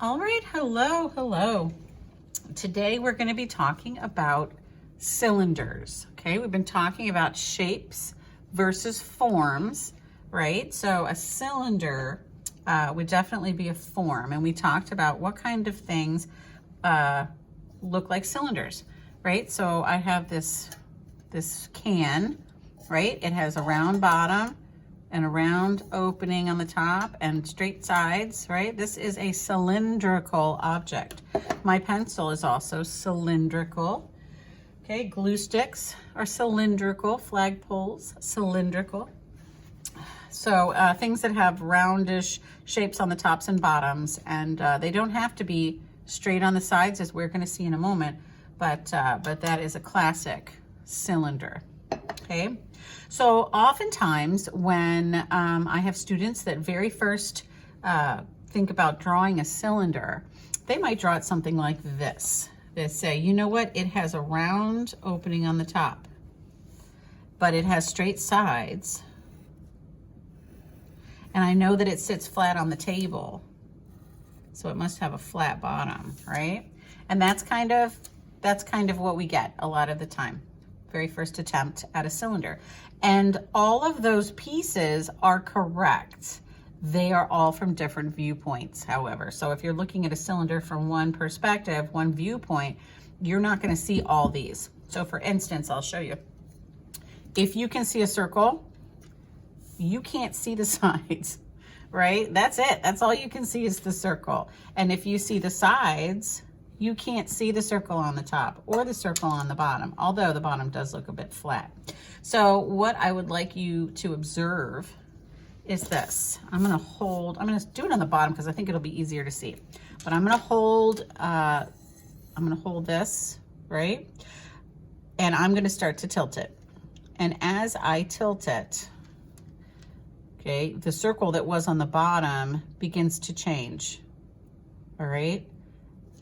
All right, hello. Today we're going to be talking about cylinders, okay? We've been talking about shapes versus forms, right? So a cylinder would definitely be a form, and we talked about what kind of things look like cylinders, right? So I have this can, right? It has a round bottom and a round opening on the top and straight sides, right? This is a cylindrical object. My pencil is also cylindrical. Okay, glue sticks are cylindrical, flagpoles, cylindrical. So things that have roundish shapes on the tops and bottoms, and they don't have to be straight on the sides, as we're gonna see in a moment, but that is a classic cylinder, okay? So oftentimes when I have students that very first think about drawing a cylinder, they might draw it something like this. They say, you know what, it has a round opening on the top, but it has straight sides. And I know that it sits flat on the table, so it must have a flat bottom, right? And that's kind of what we get a lot of the time. Very first attempt at a cylinder. And all of those pieces are correct. They are all from different viewpoints, however. So if you're looking at a cylinder from one perspective, one viewpoint, you're not going to see all these. So for instance, I'll show you. If you can see a circle, you can't see the sides, right? That's it. That's all you can see is the circle. And if you see the sides, you can't see the circle on the top or the circle on the bottom, although the bottom does look a bit flat. So what I would like you to observe is this. I'm gonna do it on the bottom because I think it'll be easier to see. But I'm gonna hold this, right? And I'm gonna start to tilt it. And as I tilt it, okay, the circle that was on the bottom begins to change, all right?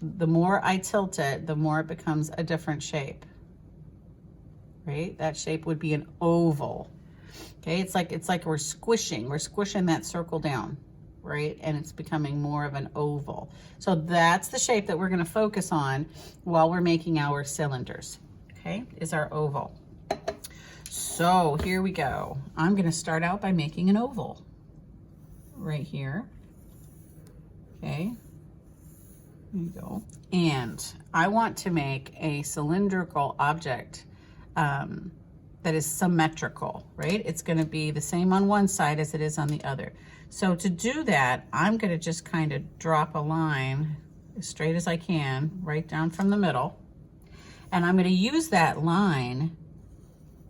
The more I tilt it, the more it becomes a different shape, right? That shape would be an oval, okay? It's like we're squishing that circle down, right? And it's becoming more of an oval. So that's the shape that we're gonna focus on while we're making our cylinders, okay? Is our oval. So here we go. I'm gonna start out by making an oval right here, okay? There you go. And I want to make a cylindrical object that is symmetrical, right? It's going to be the same on one side as it is on the other. So to do that, I'm going to just kind of drop a line as straight as I can, right down from the middle. And I'm going to use that line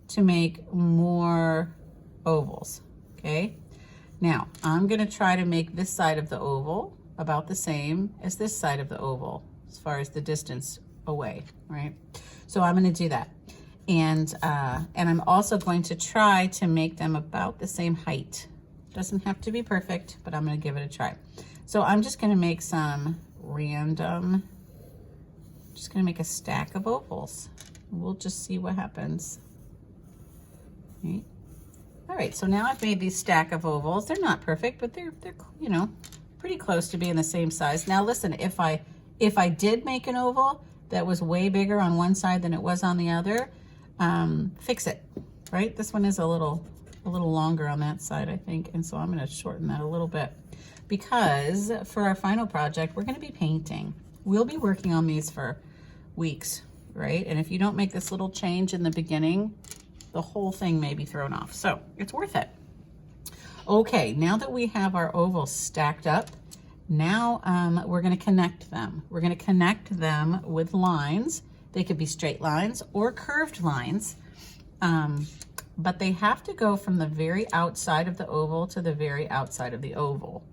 to make more ovals, okay? Now, I'm going to try to make this side of the oval about the same as this side of the oval as far as the distance away, right? So I'm going to do that. And I'm also going to try to make them about the same height. Doesn't have to be perfect, but I'm going to give it a try. So I'm just going to make some random, just going to make a stack of ovals. We'll just see what happens. Okay. All right, so now I've made these stack of ovals. They're not perfect, but they're you know, pretty close to being the same size. Now listen, if I did make an oval that was way bigger on one side than it was on the other, fix it, right? This one is a little longer on that side, I think, and so I'm gonna shorten that a little bit because for our final project, we're gonna be painting. We'll be working on these for weeks, right? And if you don't make this little change in the beginning, the whole thing may be thrown off. So it's worth it. Okay, now that we have our ovals stacked up, now we're gonna connect them. We're gonna connect them with lines. They could be straight lines or curved lines, but they have to go from the very outside of the oval to the very outside of the oval,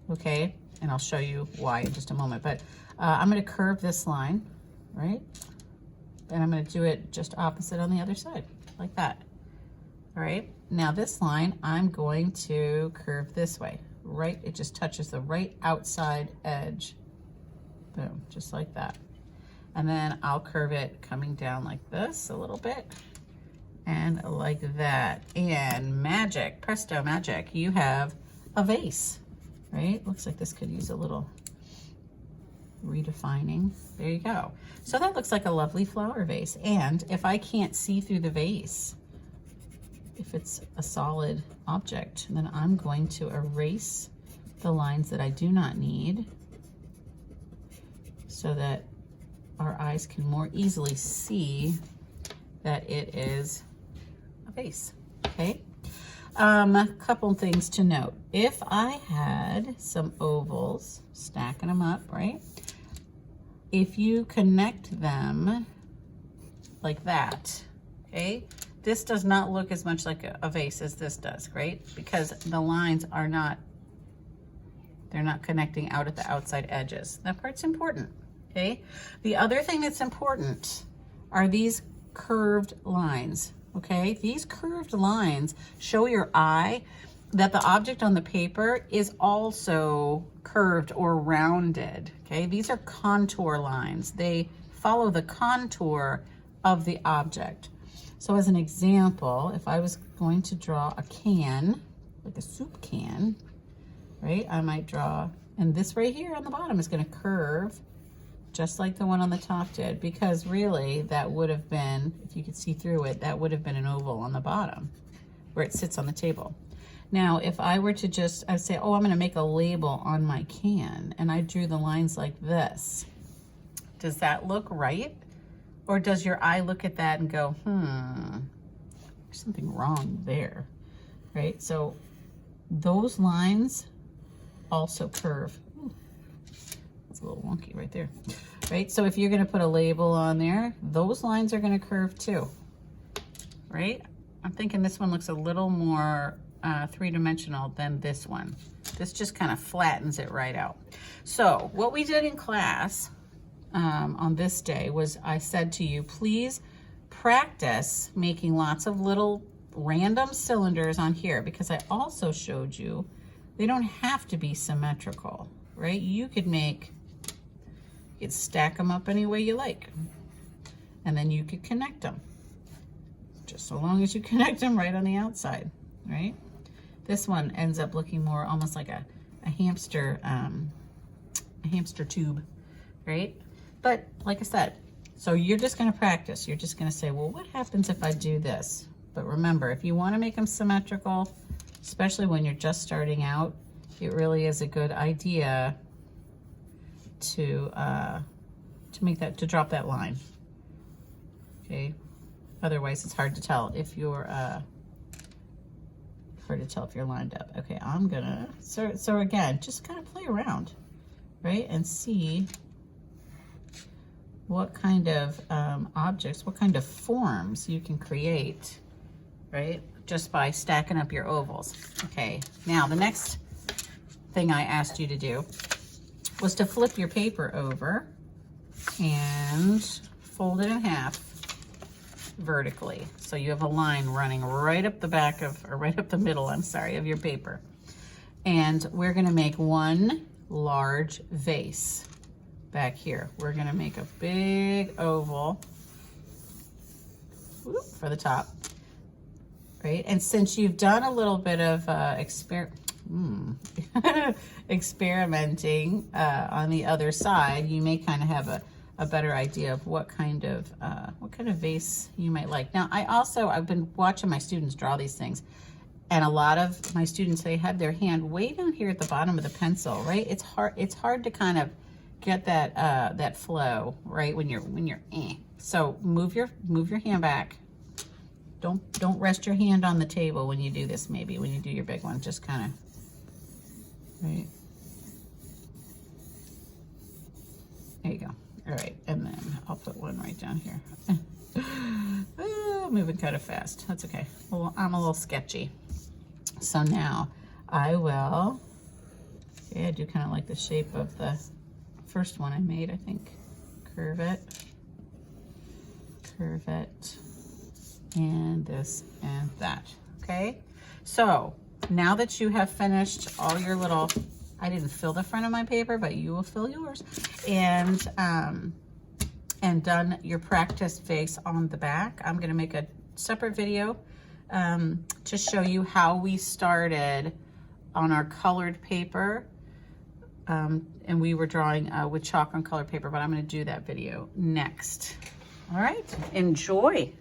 okay? And I'll show you why in just a moment, but I'm gonna curve this line, right? And I'm gonna do it just opposite on the other side, like that, all right? Now this line, I'm going to curve this way, right? It just touches the right outside edge. Boom, just like that. And then I'll curve it coming down like this a little bit and like that. And magic, presto magic, you have a vase, right? Looks like this could use a little redefining. There you go. So that looks like a lovely flower vase. And if I can't see through the vase, if it's a solid object, then I'm going to erase the lines that I do not need so that our eyes can more easily see that it is a vase, okay? Couple things to note. If I had some ovals, stacking them up, right? If you connect them like that, okay? This does not look as much like a vase as this does, right? Because the lines are not, they're not connecting out at the outside edges. That part's important, okay? The other thing that's important are these curved lines, okay? These curved lines show your eye that the object on the paper is also curved or rounded, okay? These are contour lines. They follow the contour of the object. So as an example, if I was going to draw a can, like a soup can, right? I might draw, and this right here on the bottom is gonna curve just like the one on the top did, because really that would have been, if you could see through it, that would have been an oval on the bottom where it sits on the table. Now, if I were to just, I'd say, oh, I'm gonna make a label on my can, and I drew the lines like this. Does that look right? Or does your eye look at that and go, there's something wrong there, right? So those lines also curve. Ooh, it's a little wonky right there, right? So if you're gonna put a label on there, those lines are gonna curve too, right? I'm thinking this one looks a little more three-dimensional than this one. This just kind of flattens it right out. So what we did in class on this day was I said to you, please practice making lots of little random cylinders on here, because I also showed you they don't have to be symmetrical, right? You could stack them up any way you like, and then you could connect them, just so long as you connect them right on the outside, right? This one ends up looking more almost like a hamster tube, right? But like I said, so you're just gonna practice. You're just gonna say, well, what happens if I do this? But remember, if you wanna make them symmetrical, especially when you're just starting out, it really is a good idea to drop that line, okay? Otherwise, it's hard to tell if you're lined up. Okay, I'm gonna, so again, just kind of play around, right? And see what kind of objects, what kind of forms you can create, right? Just by stacking up your ovals. Okay, now the next thing I asked you to do was to flip your paper over and fold it in half vertically. So you have a line running right up the back of, or right up the middle, I'm sorry, of your paper. And we're gonna make one large vase back here. We're gonna make a big oval for the top, right? And since you've done a little bit of experimenting on the other side, you may kind of have a better idea of what kind of vase you might like. Now, I've been watching my students draw these things, and a lot of my students, they have their hand way down here at the bottom of the pencil, right? It's hard to kind of get that flow, right? When you're So move your hand back. Don't rest your hand on the table when you do this. Maybe when you do your big one, just kind of, right? There you go. All right, and then I'll put one right down here. Moving kind of fast. That's okay. Well, I'm a little sketchy. So now I will, I do kind of like the shape of the first one I made, I think. Curve it, and this and that, okay? So now that you have finished all your little, I didn't fill the front of my paper, but you will fill yours, and done your practice vase on the back, I'm gonna make a separate video to show you how we started on our colored paper and we were drawing with chalk on colored paper, but I'm going to do that video next. All right, enjoy.